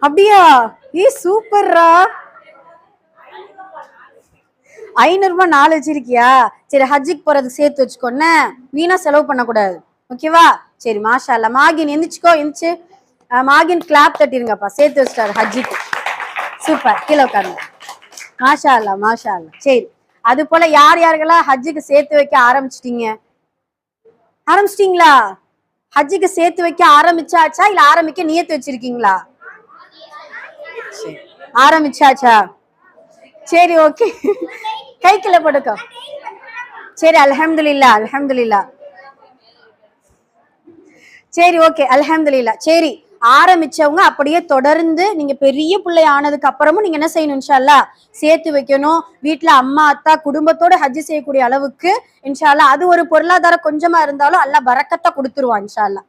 அப்படியா? சூப்பர்ரா. 500 ரூபாய் 4 வச்சிருக்கியா? சரி, ஹஜ்ஜுக்கு போறது சேர்த்து வச்சுக்கோன்னு, வீணா செலவு பண்ணக்கூடாது. ஓகேவா? சரி, மாஷா அல்லா. மாகின் எந்திரிச்சுக்கோ, எந்திரிச்சு மாகின் கிளாப் தட்டிருங்கப்பா, சேர்த்து வச்சிட்டாரு ஹஜ்ஜுக்கு. சூப்பர், கீழே உட்காருங்க. மாஷா அல்லா, மாஷா அல்லா. சரி, அது போல யார் யாருக்கெல்லாம் ஹஜ்ஜுக்கு சேர்த்து வைக்க ஆரம்பிச்சிட்டீங்களா? ஹஜ்ஜுக்கு சேர்த்து வைக்க ஆரம்பிச்சாச்சா இல்ல ஆரம்பிக்க நியத்து வச்சிருக்கீங்களா? ஆரம்பிச்சாச்சா? சரி, ஓகே. கைக்குள்ள போட்டுக்கோ. சரி, அல்ஹம்துலில்லாஹ், அல்ஹம்துலில்லாஹ். சரி, ஓகே, அல்ஹம்துலில்லாஹ். சரி, ஆரம்பிச்சவங்க அப்படியே தொடர்ந்து நீங்க பெரிய பிள்ளை ஆனதுக்கு அப்புறமும் நீங்க என்ன செய்யணும், இன்ஷா அல்லாஹ் சேர்த்து வைக்கணும். வீட்டுல அம்மா அத்தா குடும்பத்தோட ஹஜ்ஜு செய்யக்கூடிய அளவுக்கு இன்ஷா அல்லாஹ் அது ஒரு பொருளாதாரம் கொஞ்சமா இருந்தாலும் அல்லாஹ் பரக்கத்தை கொடுத்துருவான் இன்ஷா அல்லாஹ்.